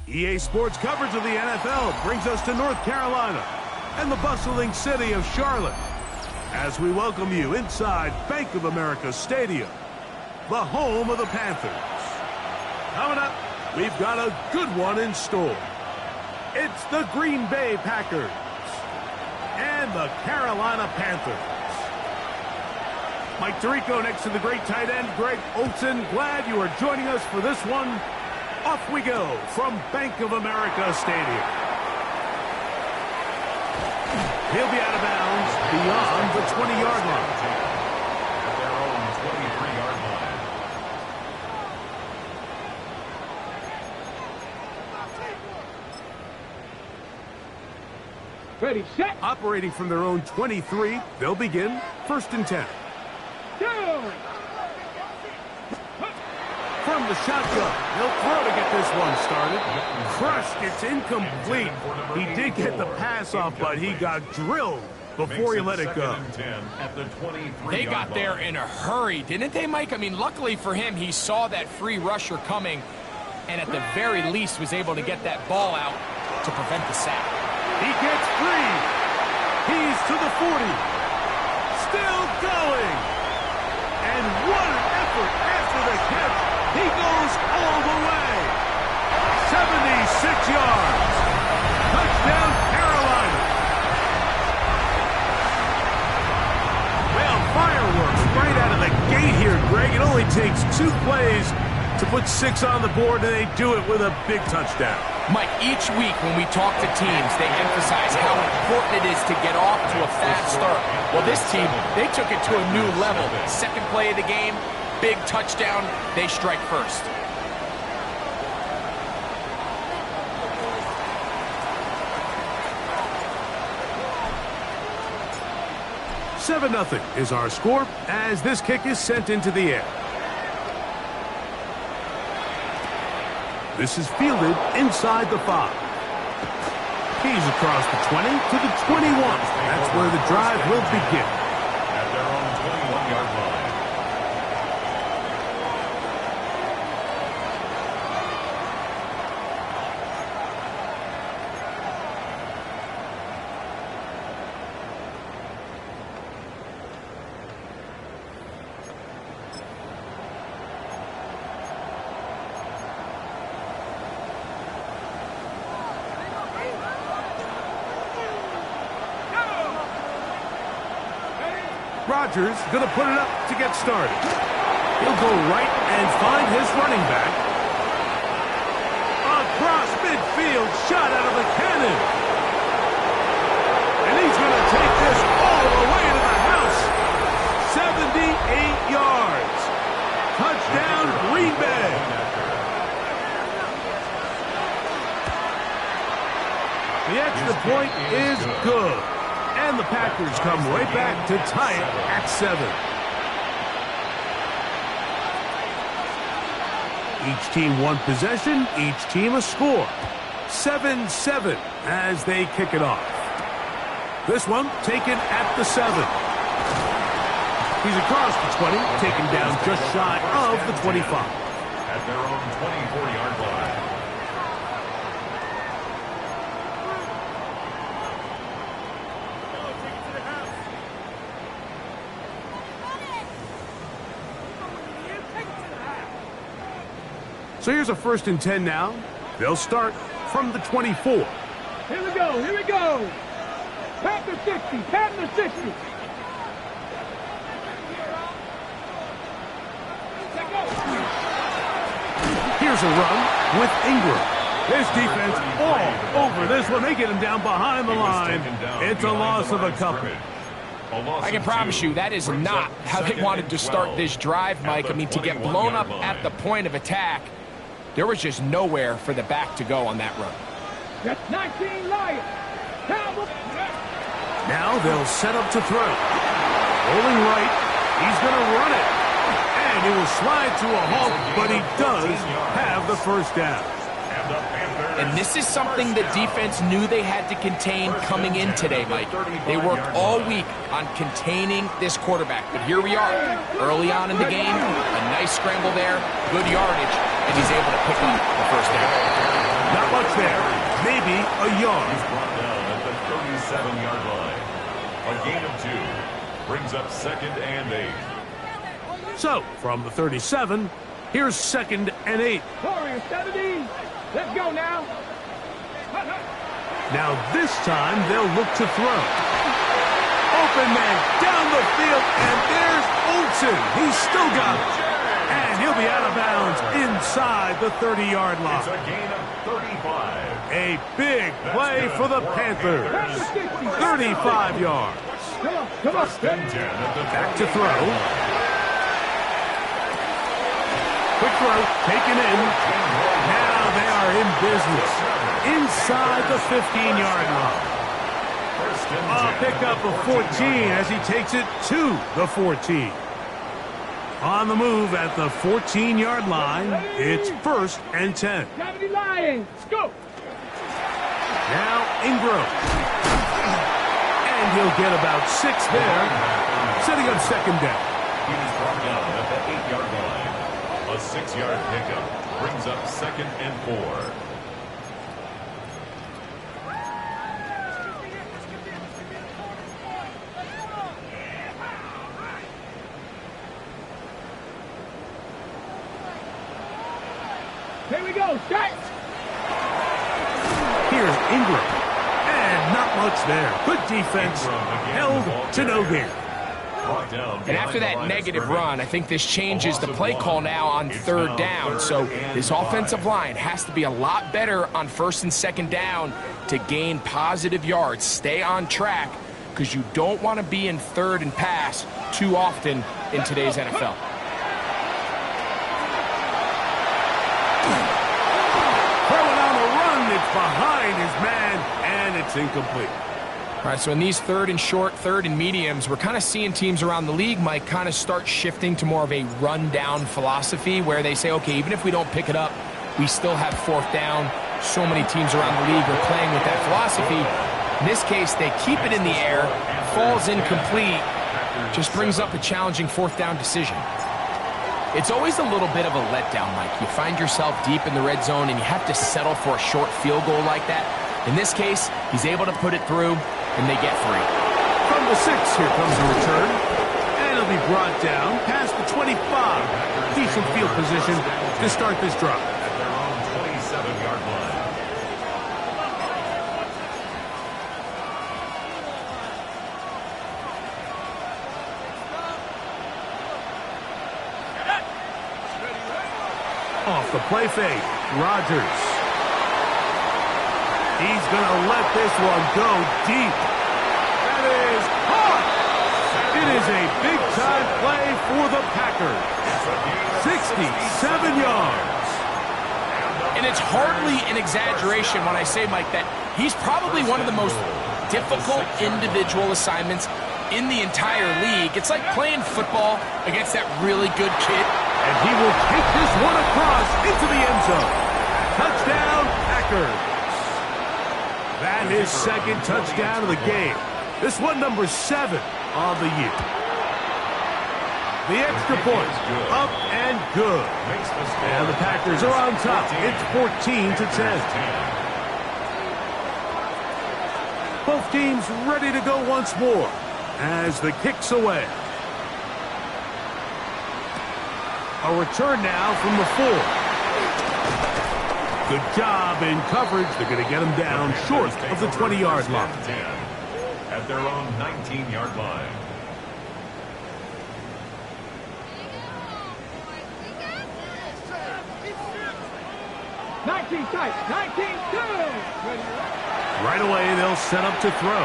EA Sports coverage of the NFL brings us to North Carolina and the bustling city of Charlotte as we welcome you inside Bank of America Stadium, the home of the Panthers. Coming up, we've got a good one in store. It's the Green Bay Packers and the Carolina Panthers. Mike Tirico next to the great tight end, Greg Olsen. Glad you are joining us for this one. Off we go from Bank of America Stadium. He'll be out of bounds beyond the 20-yard line. At their own 23-yard line. Ready, set. Operating from their own 23, they'll begin 1st and 10. From the shotgun, he'll throw to get this one started. Crushed, it's incomplete. He did get the pass off, but he got drilled before he let it go. They got there in a hurry, didn't they, Mike? I mean, luckily for him, he saw that free rusher coming, and at the very least was able to get that ball out to prevent the sack. He gets free. He's to the 40. Still going. And what an effort after the catch. He goes all the way. 76 yards. Touchdown, Carolina. Well, fireworks right out of the gate here, Greg. It only takes 2 plays to put 6 on the board, and they do it with a big touchdown. Mike, each week when we talk to teams, they emphasize how important it is to get off to a fast start. Well, this team, they took it to a new level. Second play of the game, big touchdown, they strike first. $7-0 is our score as this kick is sent into the air. This is fielded inside the 5. He's across the 20 to the 21. That's where the drive will begin. At their own 21-yard line. Rodgers going to put it up to get started. He'll go right and find his running back. Across midfield, shot out of the cannon. And he's going to take this all the way to the house. 78 yards. Touchdown, Green Bay. The extra point is good. And the Packers come right back to tie it at 7. Each team one possession, each team a score. 7-7 as they kick it off. This one taken at the 7. He's across the 20, taken down just shy of the 25. At their own 24-yard line. So here's a 1st and 10 now. They'll start from the 24. Here we go, here we go. Panther 60, Panther 60. Here's a run with Ingram. This defense all over this one. They get him down behind the line. It's a loss of a couple. I can promise you that is not how they wanted to start this drive, Mike. I mean, to get blown up at the point of attack, there was just nowhere for the back to go on that run. That's 19 Lions. Now they'll set up to throw. Rolling right. He's going to run it. And he will slide to a halt, but he does have the first down. And this is something the defense knew they had to contain coming in today, Mike. They worked all week on containing this quarterback. But here we are, early on in the game, a nice scramble there, good yardage, and he's able to pick up the first down. Not much there. Maybe a yard. He's brought down at the 37-yard line. A gain of 2 brings up 2nd and 8. So, from the 37, here's 2nd and 8. Warrior 70. Let's go now. Now this time they'll look to throw. Open man down the field, and there's Olsen. He's still got it. And he'll be out of bounds inside the 30-yard line. It's a gain of 35. A big play for the Panthers. 35 yards. Come on. 1st and 10 at the Back to throw. Quick throw, taken in. Now they are in business. Inside the 15-yard line. A pickup of 14 as he takes it to the 14. On the move at the 14-yard line, it's 1st and 10. 70 Lions. Go. Now Ingram. And he'll get about 6 there, setting up 2nd down. He was brought down at the 8-yard line. A 6-yard pickup brings up 2nd and 4. Here we go. Start. Here's Ingram. And not much there. Good defense. Held to no gain. And after that negative run, I think this changes the play call now on 3rd down. So this offensive line has to be a lot better on 1st and 2nd down to gain positive yards. Stay on track because you don't want to be in 3rd and pass too often in today's NFL. Throwing on a run, it's behind his man, and it's incomplete. All right, so in these 3rd and short, 3rd and mediums, we're kind of seeing teams around the league, Mike, kind of start shifting to more of a run-down philosophy where they say, okay, even if we don't pick it up, we still have 4th down. So many teams around the league are playing with that philosophy. In this case, they keep it in the air, falls incomplete, just brings up a challenging 4th down decision. It's always a little bit of a letdown, Mike. You find yourself deep in the red zone and you have to settle for a short field goal like that. In this case, he's able to put it through, and they get 3. From the 6, here comes the return. And it'll be brought down past the 25. Decent field position to start this drive. At their own 27-yard line. Off the play fake, Rodgers. He's going to let this one go deep. That is caught. It is a big-time play for the Packers. 67 yards. And it's hardly an exaggeration when I say, Mike, that he's probably one of the most difficult individual assignments in the entire league. It's like playing football against that really good kid. And he will take this one across into the end zone. Touchdown, Packers. That is 2nd touchdown of the game. This one number 7 on the year. The extra point, up and good. And the Packers are on top. It's 14-10. Both teams ready to go once more as the kick's away. A return now from the 4. Good job in coverage. They're going to get him down short of the 20-yard line. At their own 19-yard line. Right away, they'll set up to throw.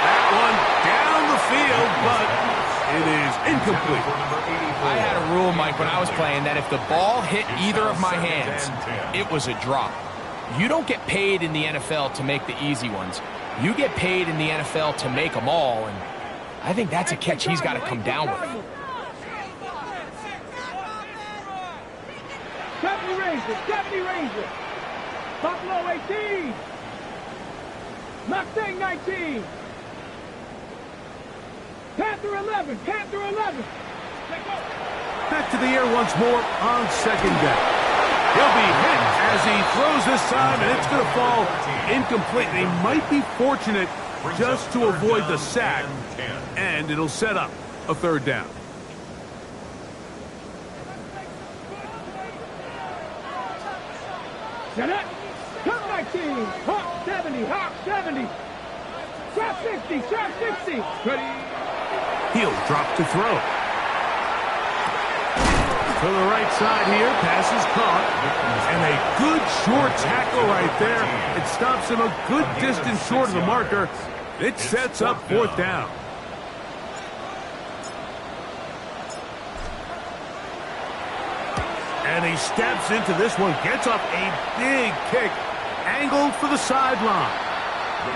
That one down the field, but it is incomplete. I had a rule, Mike, when I was playing that if the ball hit either of my hands, it was a drop. You don't get paid in the NFL to make the easy ones. You get paid in the NFL to make them all, and I think that's a catch he's got to come down with. Deputy Ranger. Buffalo 18. Mustang 19. Panther 11. Back to the air once more on 2nd down. He'll be hit as he throws this time, and it's going to fall incomplete. They might be fortunate just to avoid the sack, and it'll set up a third down. Set up. Turn 19. Hawk 70. Hawk 70. Trap 60. Trap 60. Ready. He'll drop to throw. To the right side here. Pass is caught. And a good short tackle right there. It stops him a good distance short of the marker. It sets up fourth down. And he steps into this one, gets up a big kick, angled for the sideline.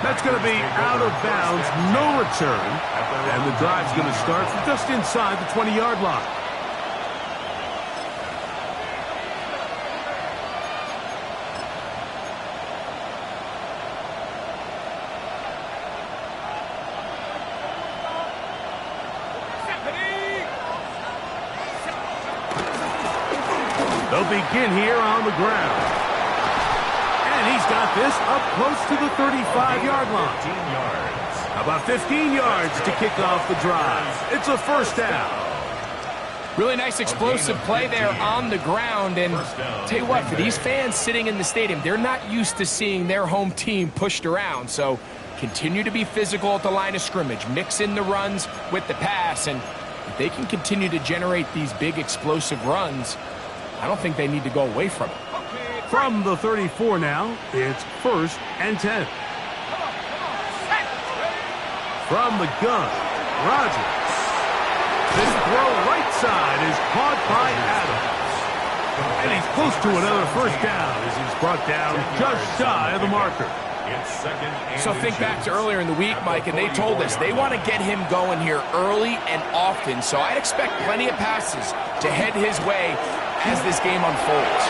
That's going to be out of bounds, no return, and the drive's going to start from just inside the 20-yard line. They'll begin here on the ground. And he's got this up close to the 35-yard line. How about 15 yards to kick off the drive? It's a first down. Really nice explosive play there on the ground. And tell you what, for these fans sitting in the stadium, they're not used to seeing their home team pushed around. So continue to be physical at the line of scrimmage. Mix in the runs with the pass. And if they can continue to generate these big explosive runs, I don't think they need to go away from it. From the 34 now, it's 1st and 10. From the gun, Rodgers. This throw right side is caught by Adams. And he's close to another first down as he's brought down just shy of the marker. So think back to earlier in the week, Mike, and they told us they want to get him going here early and often. So I'd expect plenty of passes to head his way as this game unfolds.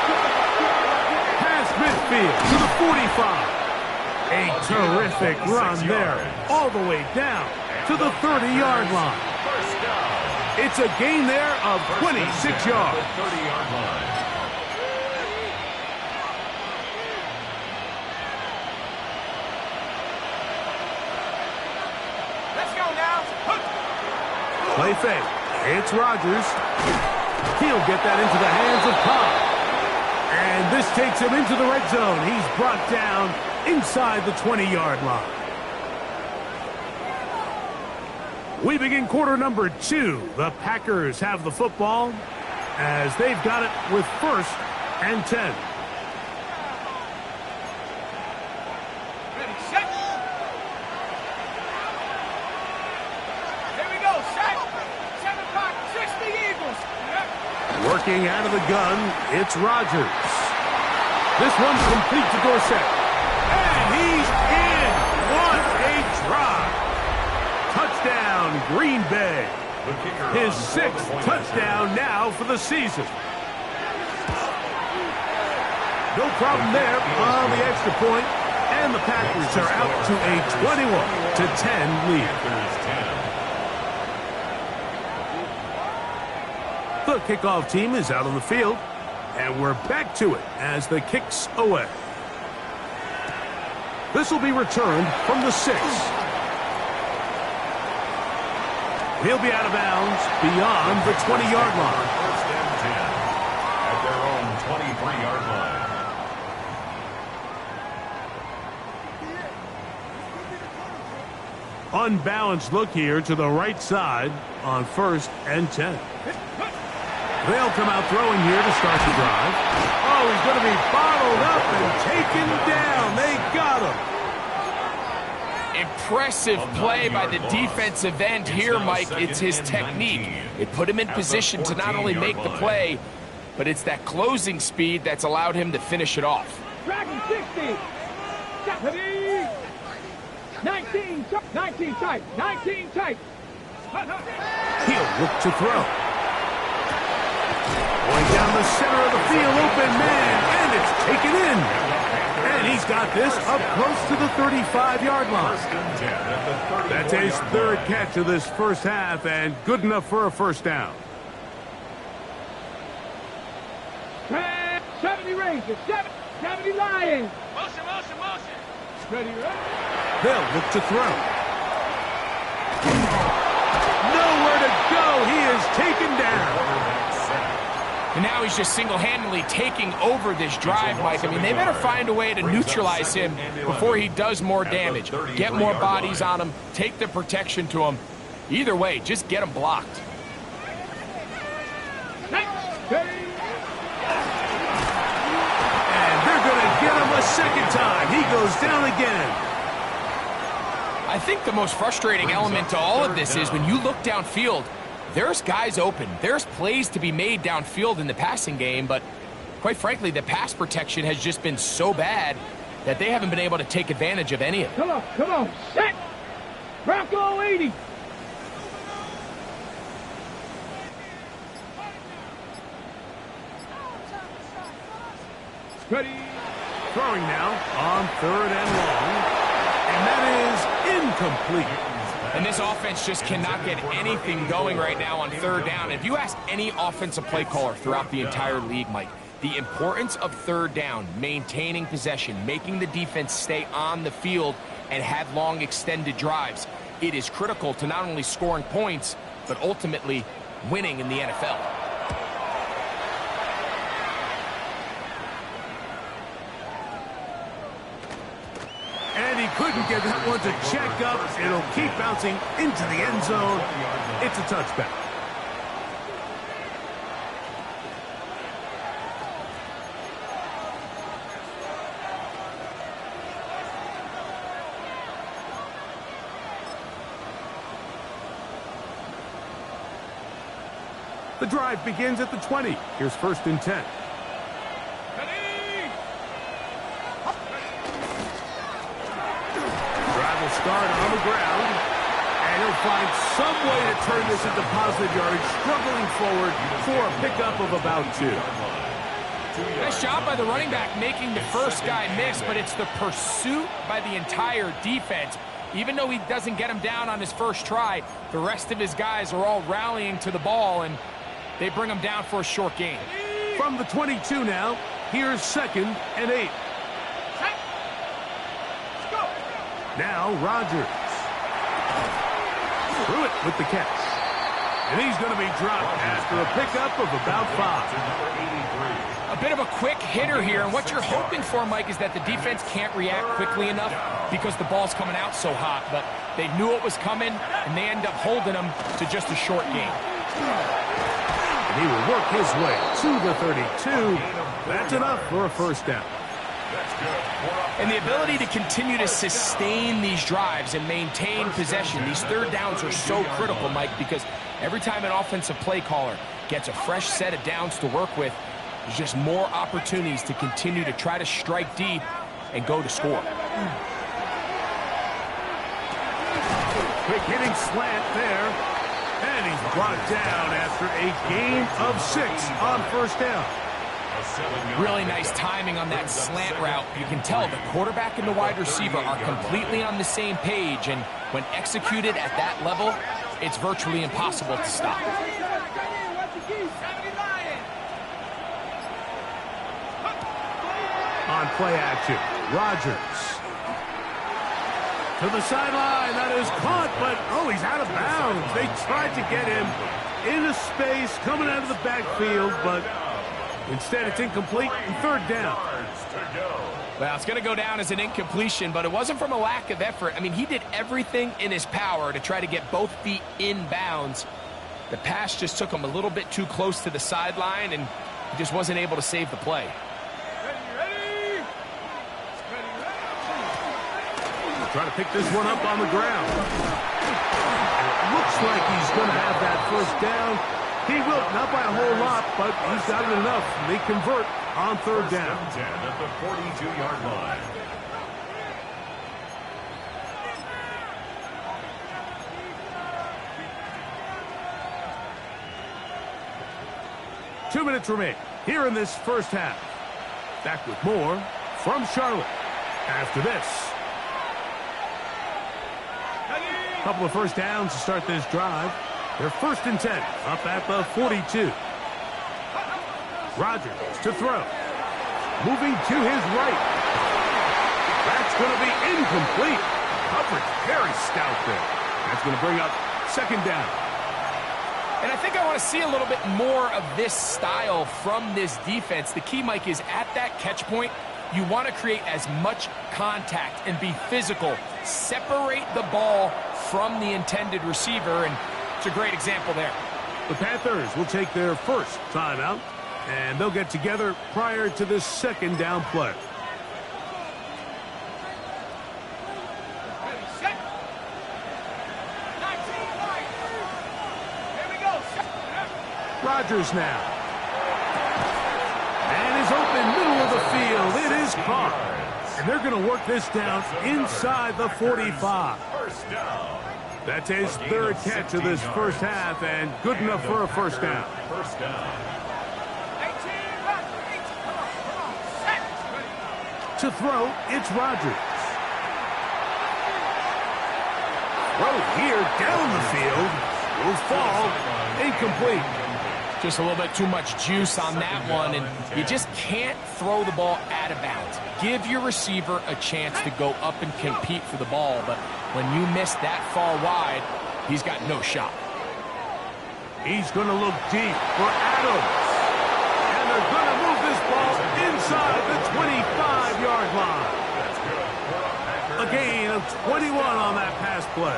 Past midfield to the 45. A terrific run there, all the way down to the 30-yard line. It's a gain there of 26 yards. Let's go now. Play fake. It's Rodgers. He'll get that into the hands of Cobb. And this takes him into the red zone. He's brought down inside the 20-yard line. We begin quarter number 2. The Packers have the football as they've got it with 1st and 10. Ready, set. Here we go, set. 7 o'clock, 60 Eagles. Working out of the gun, it's Rodgers. This one's complete to Dorsett. And he's in. What a drive. Touchdown, Green Bay. His 6th touchdown now for the season. No problem there on the extra point, and the Packers are out to a 21-10 lead. The kickoff team is out on the field, and we're back to it as the kick's away. This will be returned from the 6. He'll be out of bounds beyond the 20-yard line. 1st and 10 at their own 23-yard line. Unbalanced look here to the right side on 1st and 10. They'll come out throwing here to start the drive. Oh, he's going to be bottled up and taken down. They got him. Impressive play by the defensive end here, Mike. It's his technique. It put him in position to not only make the play, but it's that closing speed that's allowed him to finish it off. Dragon 60. 19 tight. 19 tight. He'll look to throw. Going down the center of the field, open man, and it's taken in. And he's got this up close to the 35-yard line. That's his 3rd catch of this first half, and good enough for a first down. 70 Rangers, 70 Lions. Motion, motion, motion. Ready, ready. They'll look to throw. Nowhere to go. He is taken down. And now he's just single-handedly taking over this drive, Mike. I mean, they better find a way to neutralize him before he does more damage. Get more bodies on him, take the protection to him. Either way, just get him blocked. And they're going to get him a second time. He goes down again. I think the most frustrating element to all of this is when you look downfield, there's guys open. There's plays to be made downfield in the passing game, but quite frankly, the pass protection has just been so bad that they haven't been able to take advantage of any of it. Come on, set. Bronco 80. Ready. Throwing now on 3rd and long. And that is incomplete. And this offense just cannot get anything going right now on 3rd down. If you ask any offensive play caller throughout the entire league, Mike, the importance of 3rd down, maintaining possession, making the defense stay on the field and have long extended drives, it is critical to not only scoring points, but ultimately winning in the NFL. And he couldn't get that one to check up. It'll keep bouncing into the end zone. It's a touchback. The drive begins at the 20. Here's 1st and 10. Start on the ground, and he'll find some way to turn this into positive yardage, struggling forward for a pickup of about 2. Nice job by the running back making the first guy miss, but it's the pursuit by the entire defense. Even though he doesn't get him down on his first try, the rest of his guys are all rallying to the ball, and they bring him down for a short gain. From the 22 now, here's 2nd and 8. Now Rodgers. Threw it with the catch. And he's going to be dropped after a pickup of about 5. A bit of a quick hitter here, and what you're hoping for, Mike, is that the defense can't react quickly enough because the ball's coming out so hot. But they knew it was coming, and they end up holding him to just a short gain. And he will work his way to the 32. That's enough for a 1st down. And the ability to continue to sustain these drives and maintain possession, these 3rd downs are so critical, Mike, because every time an offensive play caller gets a fresh set of downs to work with, there's just more opportunities to continue to try to strike deep and go to score. Quick hitting slant there. And he's brought down after a gain of 6 on 1st down. Really nice timing on that slant route. You can tell the quarterback and the wide receiver are completely on the same page, and when executed at that level, it's virtually impossible to stop. On play action, Rodgers. To the sideline, that is caught, but he's out of bounds. They tried to get him into space, coming out of the backfield, but instead, it's incomplete and 3rd down. Well, it's going to go down as an incompletion, but it wasn't from a lack of effort. I mean, he did everything in his power to try to get both feet in bounds. The pass just took him a little bit too close to the sideline, and he just wasn't able to save the play. Try to pick this one up on the ground. It looks like he's going to have that 1st down. He will, not by a whole lot, but he's got it enough. They convert on 3rd down. 10 at the 42-yard line. Two minutes remain here in this 1st half. Back with more from Charlotte after this. Couple of 1st downs to start this drive. They're 1st and 10 up at the 42. Rodgers to throw. moving to his right. That's going to be incomplete. Coverage very stout there. That's going to bring up second down. And I think I want to see a little bit more of this style from this defense. The key, Mike, is at that catch point, you want to create as much contact and be physical. Separate the ball from the intended receiver, and it's a great example there. The Panthers will take their first timeout, and they'll get together prior to this second down play. Rodgers now. And is open middle of the field. It is caught. And they're going to work this down inside the 45. That's his third catch of this first half, and good enough for a first down. To throw, it's Rodgers. Throw here down the field. Will fall. Incomplete. Just a little bit too much juice on that one, and you just can't throw the ball out of bounds. Give your receiver a chance to go up and compete for the ball, but when you miss that far wide, he's got no shot. He's going to look deep for Adams. And they're going to move this ball inside the 25-yard line. A gain of 21 on that pass play.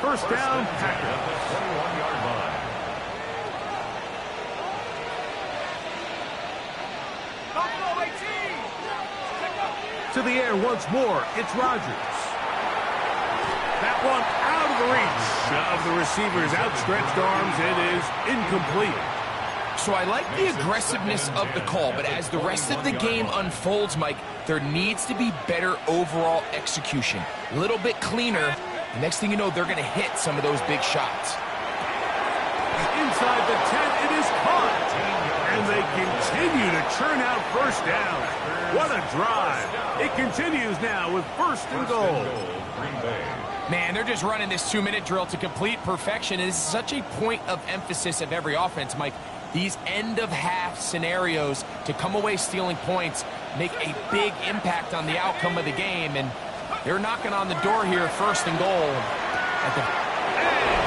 First down, Packers. 21-yard line. To the air once more, it's Rodgers. That one out of the reach of the receiver's outstretched arms. It is incomplete. So I like the aggressiveness of the call, but as the rest of the game unfolds, Mike, there needs to be better overall execution. A little bit cleaner. The next thing you know, they're going to hit some of those big shots. Inside the 10, it is caught. And they continue to churn out first down. What a drive. It continues now with first and goal. Man, they're just running this 2-minute drill to complete perfection. It is such a point of emphasis of every offense, Mike. These end-of-half scenarios to come away stealing points make a big impact on the outcome of the game, and they're knocking on the door here, first and goal. And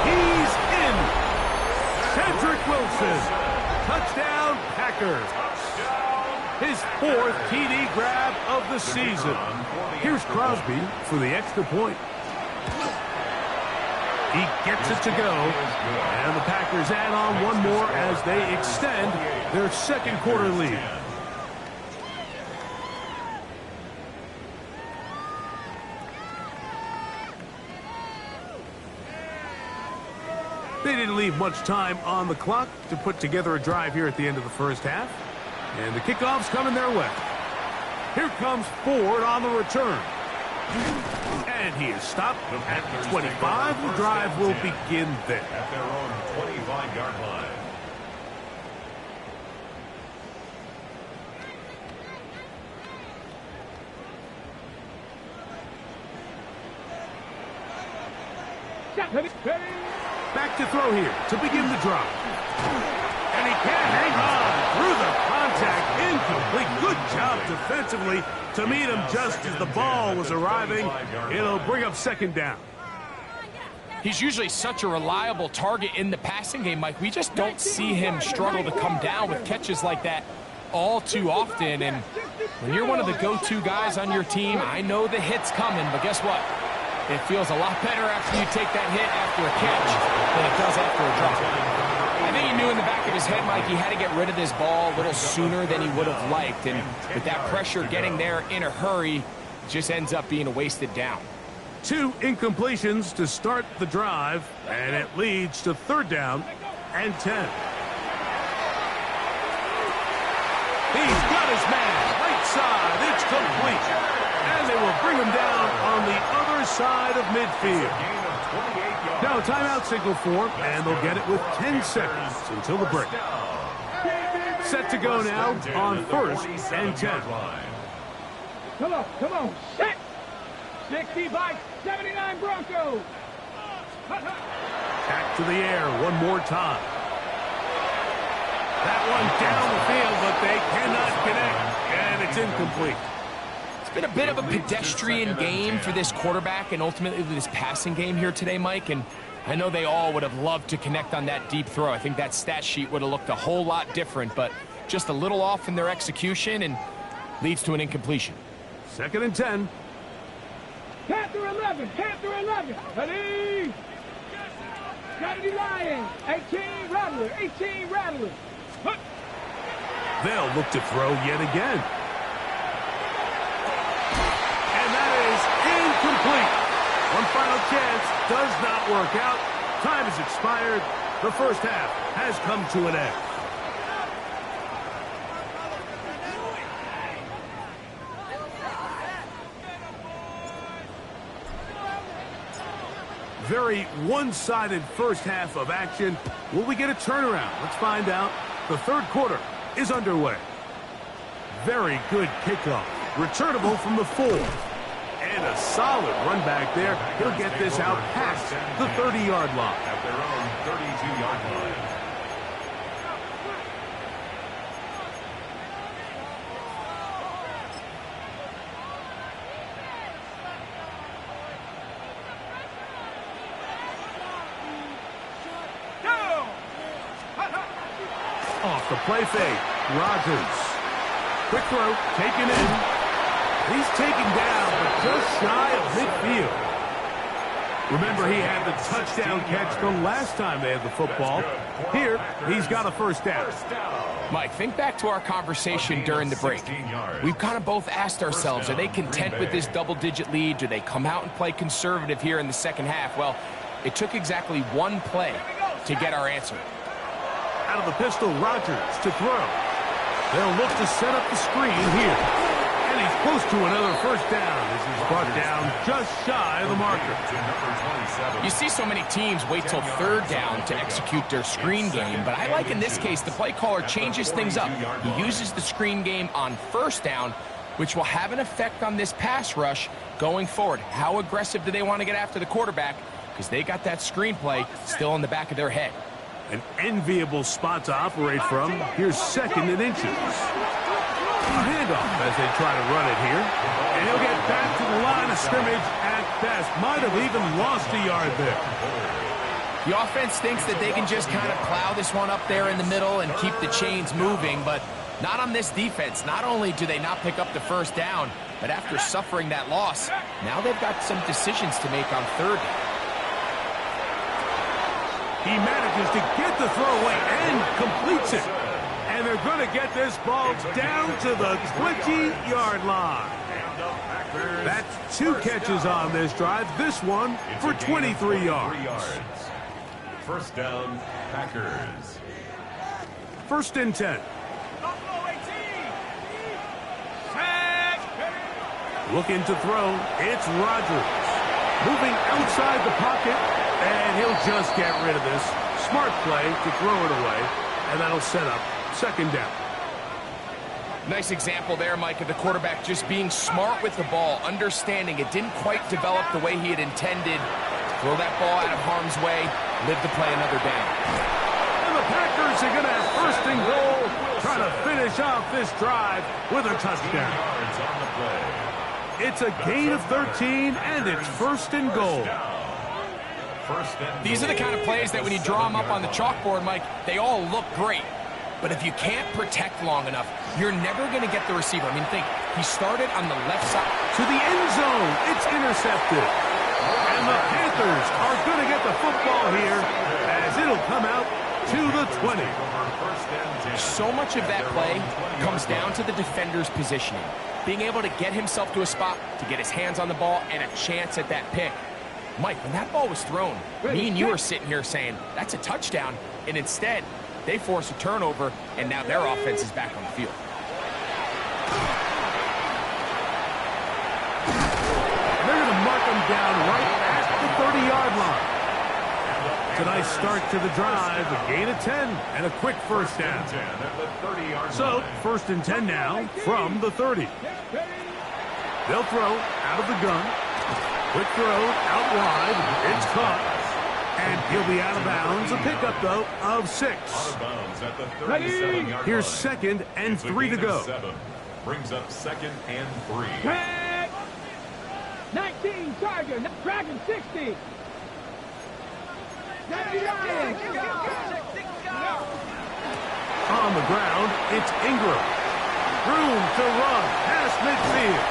he's in. Cedric Wilson. Touchdown, Packers. His fourth TD grab of the season. Here's Crosby for the extra point. He gets it to go. And the Packers add on one more as they extend their second quarter lead. They didn't leave much time on the clock to put together a drive here at the end of the first half. And the kickoff's coming their way. Here comes Ford on the return. And he is stopped at the 25. The drive will begin there. At their own 25-yard line. Back to throw here to begin the drive. And he can't hang on through the contact. Incomplete. Good job defensively to meet him just as the ball was arriving. It'll bring up second down. He's usually such a reliable target in the passing game, Mike. We just don't see him struggle to come down with catches like that all too often. And when you're one of the go-to guys on your team, I know the hit's coming, but guess what? It feels a lot better after you take that hit after a catch than it does after a drop. I think he knew in the back of his head, Mike, he had to get rid of this ball a little sooner than he would have liked. And with that pressure getting there in a hurry, it just ends up being a wasted down. 2 incompletions to start the drive, and it leads to third down and 10. He's got his man right side. It's complete. And they will bring him down on the other side of midfield. Now a timeout signal for him, and they'll get it with 10 seconds until the break. Set to go now on first and 10. Come on, set! 65-79 Broncos! Back to the air one more time. That one down the field, but they cannot connect. And it's incomplete. It's been a bit of a pedestrian game for this quarterback and ultimately this passing game here today, Mike, and I know they all would have loved to connect on that deep throw. I think that stat sheet would have looked a whole lot different, but just a little off in their execution and leads to an incompletion. 2nd and 10. Panther 11, Panther 11. Ready? Gotta be lying. 18 Rattler, 18 Rattler. Hup. They'll look to throw yet again. And that is incomplete. One final chance does not work out. Time has expired. The first half has come to an end. Very one-sided first half of action. Will we get a turnaround? Let's find out. The third quarter is underway. Very good kickoff. Returnable from the 4. And a solid run back there. He'll get this out past the 30-yard line. At their own 32-yard line. Off the play fake. Rodgers. Quick throw. Taken in. He's taken down, but just shy of midfield. Remember, he had the touchdown catch the last time they had the football. Here, he's got a first down. Mike, think back to our conversation during the break. We've kind of both asked ourselves, are they content with this double-digit lead? Do they come out and play conservative here in the second half? Well, it took exactly one play to get our answer. Out of the pistol, Rodgers to throw. They'll look to set up the screen here. And he's close to another first down as he's brought down just shy of the marker. You see so many teams wait till third down to execute their screen game, but I like in this case the play caller changes things up. He uses the screen game on first down, which will have an effect on this pass rush going forward. How aggressive do they want to get after the quarterback? Because they got that screen play still in the back of their head. An enviable spot to operate from. Here's 2nd and inches. A handoff as they try to run it here. And he'll get back to the line of scrimmage at best. Might have even lost a yard there. The offense thinks that they can just kind of plow this one up there in the middle and keep the chains moving, but not on this defense. Not only do they not pick up the first down, but after suffering that loss, now they've got some decisions to make on third down. He manages to get the throw away and completes it. And they're going to get this ball down to the 20-yard line. That's 2 catches on this drive. This one for 23 yards. First down, Packers. 1st and 10. Looking to throw. It's Rodgers. Moving outside the pocket. And he'll just get rid of this. Smart play to throw it away. And that'll set up 2nd down. Nice example there, Mike, of the quarterback just being smart with the ball, understanding it didn't quite develop the way he had intended. Throw that ball out of harm's way, live to play another down. And the Packers are going to have 1st and goal, trying to finish off this drive with a touchdown. It's a gain of 13, and it's 1st and goal. These are the kind of plays that when you draw them up on the chalkboard, Mike, they all look great. But if you can't protect long enough, you're never going to get the receiver. I mean, think, he started on the left side. To the end zone, it's intercepted. And the Panthers are going to get the football here as it'll come out to the 20. So much of that play comes down to the defender's positioning. Being able to get himself to a spot, to get his hands on the ball, and a chance at that pick. Mike, when that ball was thrown, me and you are sitting here saying, that's a touchdown, and instead, they force a turnover, and now their offense is back on the field. They're going to mark them down right at the 30-yard line. It's a nice start to the drive, a gain of 10, and a quick first down. So, 1st and 10 now from the 30. They'll throw out of the gun. Quick throw out wide. It's caught. And he'll be out of bounds. A pickup, though, of 6. Here's 2nd and 3 to go. Brings up 2nd and 3. Tag. 19, Charger. Dragon 60. 79. On the ground, it's Ingram. Room to run past midfield.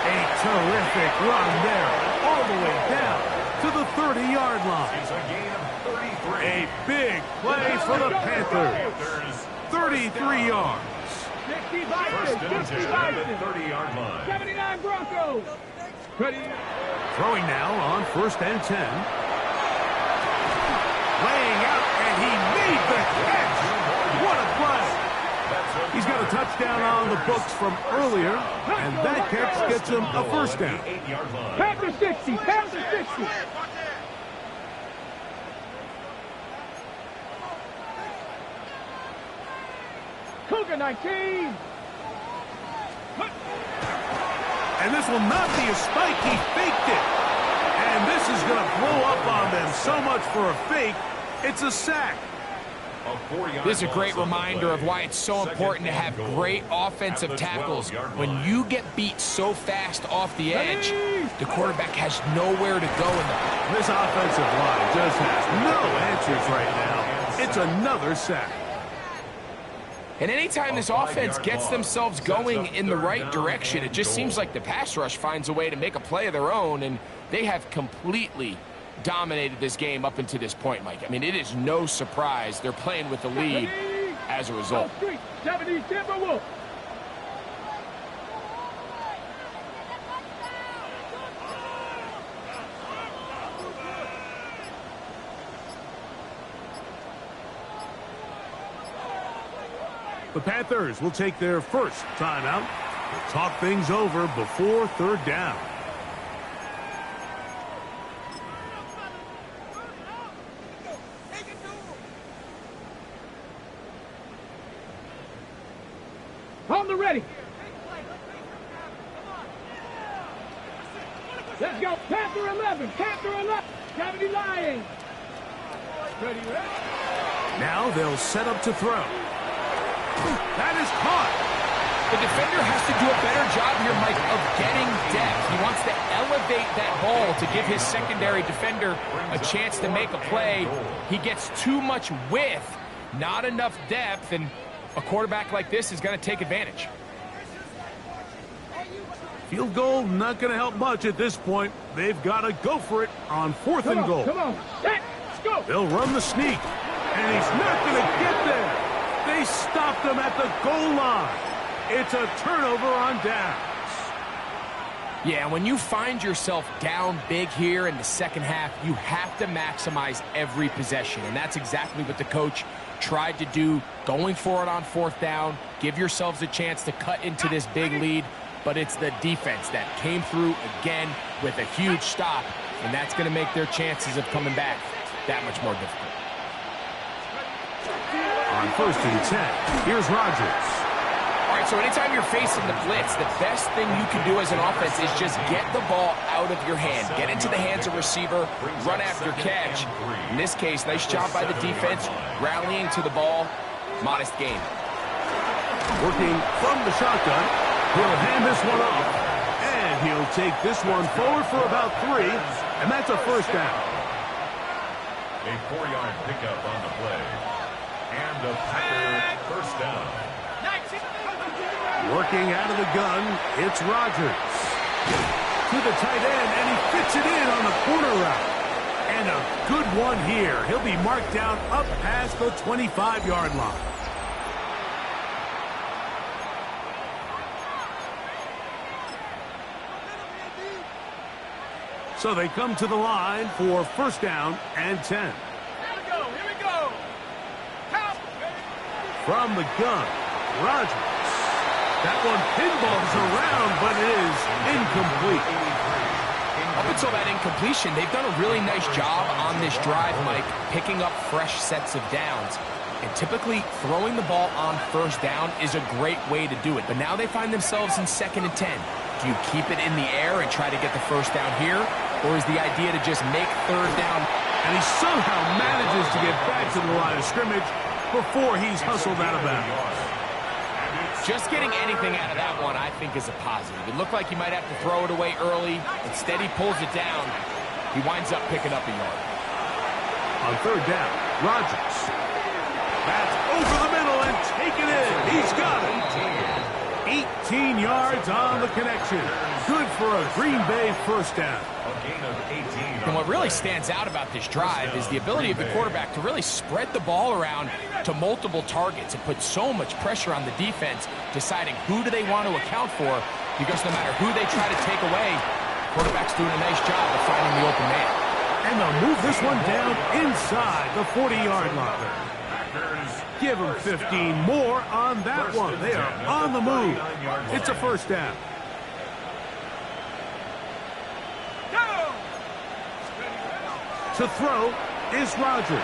A terrific run there, all the way down to the 30-yard line. It's a gain of 33. A big play for the Panthers. 33 yards. 60 First and 10 Bison. 60 at the Bison. 30-yard line. 79 Broncos. Ready. Throwing now on 1st and 10. Laying out, and he made the catch. What a play. He's got a touchdown on the books from earlier, and that catch gets him a first down. 8-yard line. Panther 60. Panther 60. Cougar 19. And this will not be a spike. He faked it. And this is going to blow up on them. So much for a fake. It's a sack. This is a great reminder of why it's so important to have great offensive tackles. When you get beat so fast off the edge, the quarterback has nowhere to go in the... This offensive line just has no answers right now. It's another sack. And anytime this offense gets themselves going in the right direction, it just seems like the pass rush finds a way to make a play of their own, and they have completely dominated this game up until this point, Mike. I mean, it is no surprise they're playing with the lead as a result. 70 Timberwolves. The Panthers will take their first timeout. We'll talk things over before 3rd down. On the ready. Let's go. Panther 11. Panther 11. 70 Lions. Ready, ready. Now they'll set up to throw. That is caught. The defender has to do a better job here, Mike, of getting depth. He wants to elevate that ball to give his secondary defender a chance to make a play. He gets too much width, not enough depth, and a quarterback like this is going to take advantage. Field goal not going to help much at this point. They've got to go for it on 4th and goal. Come on. Set. Let's go. They'll run the sneak, and he's not going to get there. They stopped him at the goal line. It's a turnover on downs. Yeah, when you find yourself down big here in the second half, you have to maximize every possession, and that's exactly what the coach tried to do, going for it on 4th down, give yourselves a chance to cut into this big lead, but it's the defense that came through again with a huge stop, and that's going to make their chances of coming back that much more difficult. On 1st and 10, here's Rodgers. All right, so anytime you're facing the blitz, the best thing you can do as an offense is just get the ball out of your hand. Get into the hands of receiver, run after catch. In this case, nice job by the defense, rallying to the ball. Modest gain. Working from the shotgun, he'll hand this one off. And he'll take this one forward for about 3, and that's a first down. A 4-yard pickup on the play. And a Packer first down. Working out of the gun, it's Rodgers. To the tight end, and he fits it in on the corner route. And a good one here. He'll be marked down up past the 25-yard line. So they come to the line for 1st down and 10. Here we go. From the gun, Rodgers. That one pinballs around, but it is incomplete. Up until that incompletion, they've done a really nice job on this drive, Mike, picking up fresh sets of downs. And typically, throwing the ball on 1st down is a great way to do it. But now they find themselves in 2nd and 10. Do you keep it in the air and try to get the 1st down here? Or is the idea to just make 3rd down? And he somehow manages to get back to the line of scrimmage before he's hustled out of bounds. Just getting anything out of that one, I think, is a positive. It looked like he might have to throw it away early. Instead, he pulls it down. He winds up picking up a yard. On third down, Rodgers. That's over the middle and taken in. He's got it. 18 yards on the connection. Good for a Green Bay first down. And what really stands out about this drive is the ability of the quarterback to really spread the ball around to multiple targets and put so much pressure on the defense, deciding who do they want to account for, because no matter who they try to take away, quarterback's doing a nice job of finding the open man. And they'll move this one down inside the 40-yard line. Give them 15 more on that one. They are on the move. It's a first down. To throw is Rodgers.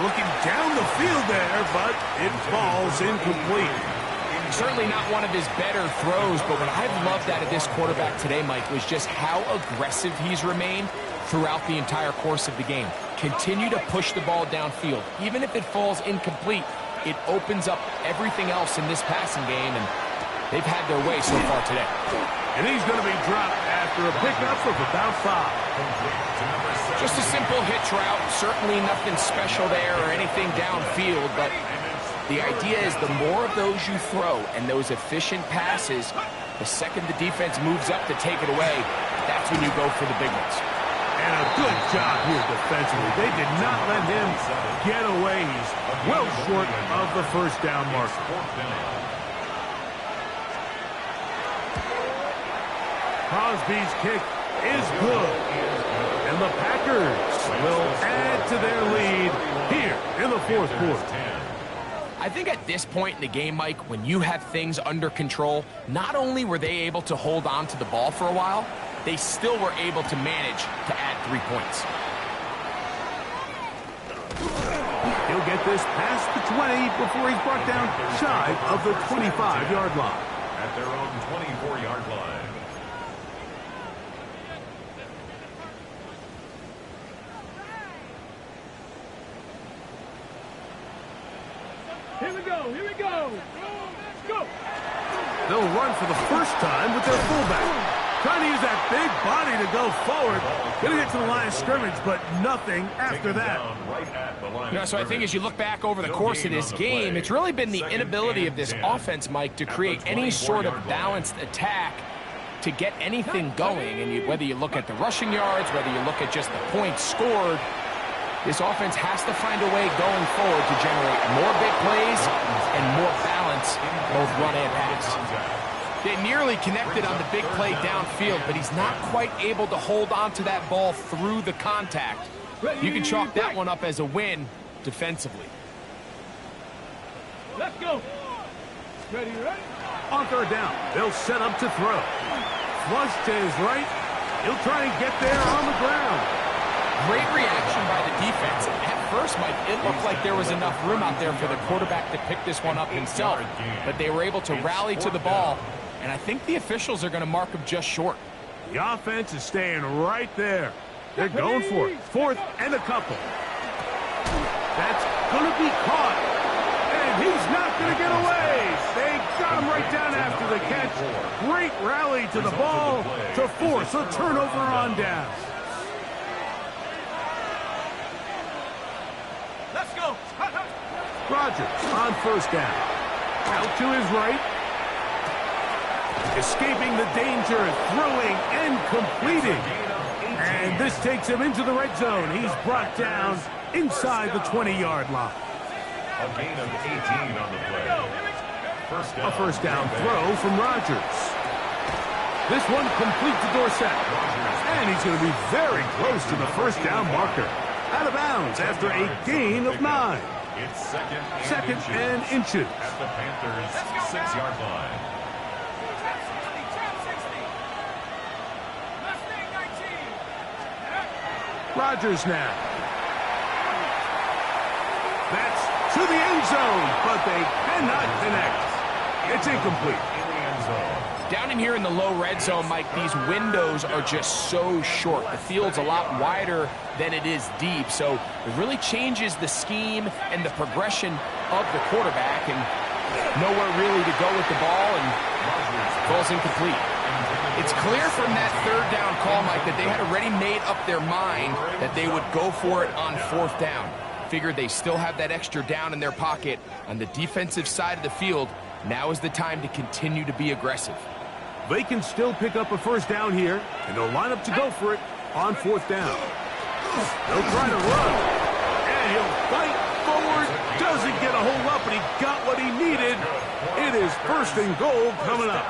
Looking down the field there, but it falls incomplete. Certainly not one of his better throws, but what I've loved out of this quarterback today, Mike, was just how aggressive he's remained throughout the entire course of the game. Continue to push the ball downfield. Even if it falls incomplete, it opens up everything else in this passing game, and they've had their way so far today. And he's going to be dropped after a pickup of about 5. Just a simple hitch route. Certainly nothing special there or anything downfield, but the idea is the more of those you throw and those efficient passes, the second the defense moves up to take it away, that's when you go for the big ones. And a good job here defensively. They did not let him get away. He's well short of the first down marker. Crosby's kick is good. And the Packers will add to their lead here in the fourth quarter. I think at this point in the game, Mike, when you have things under control, not only were they able to hold on to the ball for a while, they still were able to manage to add 3 points. He'll get this past the 20 before he's brought down shy of the 25-yard line. At their own 24-yard line. Here we go, here we go. Go. They'll run for the first time with their fullback. Trying to use that big body to go forward. Going to get to the line of scrimmage, but nothing after that. So I think as you look back over the course of this game, it's really been the inability of this offense, Mike, to create any sort of balanced attack to get anything going. And whether you look at the rushing yards, whether you look at just the points scored, this offense has to find a way going forward to generate more big plays and more balance, both run and pass. They nearly connected on the big play downfield, but he's not quite able to hold on to that ball through the contact. You can chalk that one up as a win defensively. Let's go. Ready, ready? On third down, they'll set up to throw. Flush to his right. He'll try and get there on the ground. Great reaction by the defense. At first, Mike, it looked like there was enough room out there for the quarterback to pick this one up himself, but they were able to rally to the ball, and I think the officials are going to mark him just short. The offense is staying right there. They're going for it. Fourth and a couple. That's going to be caught, and he's not going to get away. They got him right down after the catch. Great rally to the ball to force a turnover on down. Let's go. Rodgers on first down. Out to his right. Escaping the danger, throwing and completing. And this takes him into the red zone. He's brought down inside the 20-yard line. A gain of 18 on the play. A first down throw from Rodgers. This one complete to Dorsett. And he's going to be very close to the first down marker. Out of bounds after a gain of 9. It's second and inches. At the Panthers' 6-yard line. Rodgers now. That's to the end zone, but they cannot connect. It's incomplete. In the end zone. Down in here in the low red zone, Mike, these windows are just so short. The field's a lot wider than it is deep, so it really changes the scheme and the progression of the quarterback, and nowhere really to go with the ball, and falls incomplete. It's clear from that third down call, Mike, that they had already made up their mind that they would go for it on fourth down. Figured they still have that extra down in their pocket on the defensive side of the field. Now is the time to continue to be aggressive. They can still pick up a first down here, and they'll line up to go for it on fourth down. They'll try to run, and he'll fight forward. Doesn't get a hold up, but he got what he needed. It is first and goal coming up.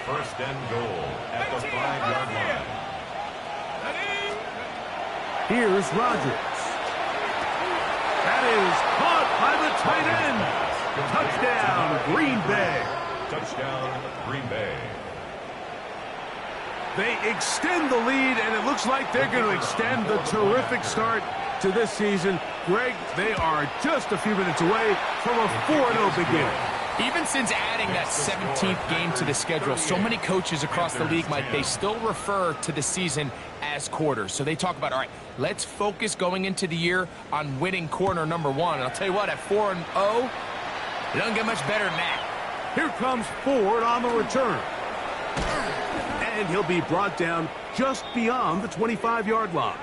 First and goal at the 5-yard line. Here's Rodgers. That is caught by the tight end. Touchdown, Green Bay. Touchdown, Green Bay. They extend the lead, and it looks like they're going to extend the terrific start to this season. Greg, they are just a few minutes away from a 4-0 beginning. Even since adding that 17th game to the schedule, so many coaches across the league, Mike, they still refer to the season as quarters. So they talk about, all right, let's focus going into the year on winning quarter number 1. And I'll tell you what, at 4-0, it doesn't get much better than that. Here comes Ford on the return. And he'll be brought down just beyond the 25-yard line.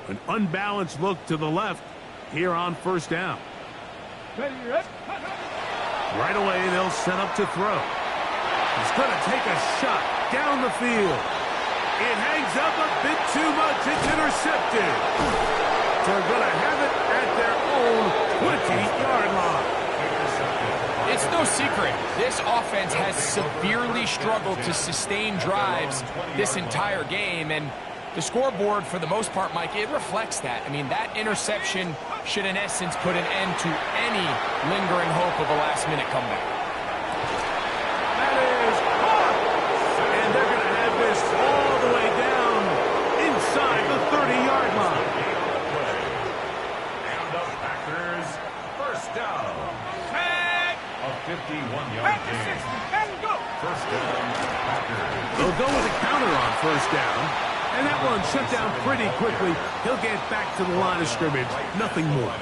An unbalanced look to the left here on first down. Right away, they'll set up to throw. He's going to take a shot down the field. It hangs up a bit too much. It's intercepted. They're going to have it at their own 20-yard line. It's no secret, this offense has severely struggled to sustain drives this entire game, and the scoreboard, for the most part, Mike, it reflects that. I mean, that interception should, in essence, put an end to any lingering hope of a last-minute comeback. That is caught! And they're going to have this all the way down inside the 30-yard line. And the Packers, first down. A 51-yard gain. First down, Packers. They'll go with a counter on first down. And that one shut down pretty quickly. He'll get back to the line of scrimmage. Nothing more.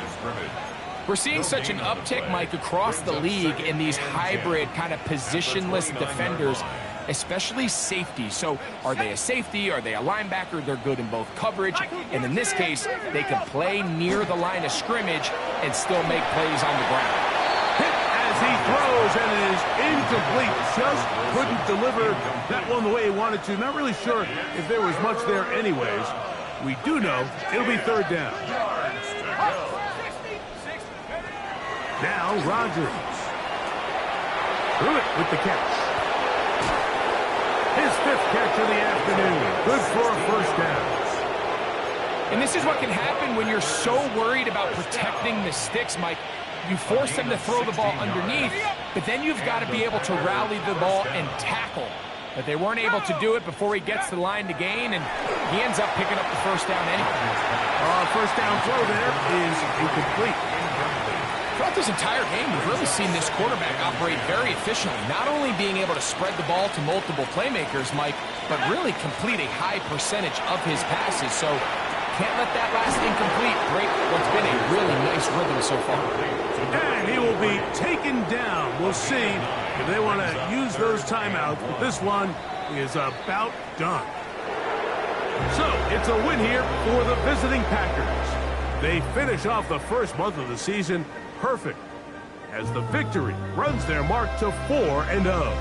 We're seeing such an uptick, Mike, across the league in these hybrid kind of positionless defenders, especially safety. So are they a safety? Are they a linebacker? They're good in both coverage. And in this case, they can play near the line of scrimmage and still make plays on the ground. As he throws, and it is incomplete. Just couldn't deliver that one the way he wanted to. Not really sure if there was much there anyways. We do know it'll be third down. Now Rodgers. Threw it with the catch. His 5th catch of the afternoon. Good for a first down. And this is what can happen when you're so worried about protecting the sticks, Mike. You force them to throw the ball underneath, but then you've got to be able to rally the ball and tackle. But they weren't able to do it before he gets the line to gain, and he ends up picking up the first down anyway. First down throw there is incomplete. Throughout this entire game, we've really seen this quarterback operate very efficiently, not only being able to spread the ball to multiple playmakers, Mike, but really complete a high percentage of his passes. So can't let that last incomplete break what's been a really nice rhythm so far. And he will be taken down. We'll see if they want to use those timeouts, but this one is about done. So it's a win here for the visiting Packers. They finish off the first month of the season perfect as the victory runs their mark to 4-0.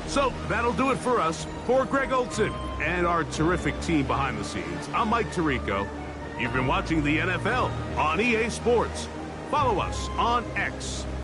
So that'll do it for us. For Greg Olson and our terrific team behind the scenes, I'm Mike Tirico. You've been watching the NFL on EA Sports. Follow us on X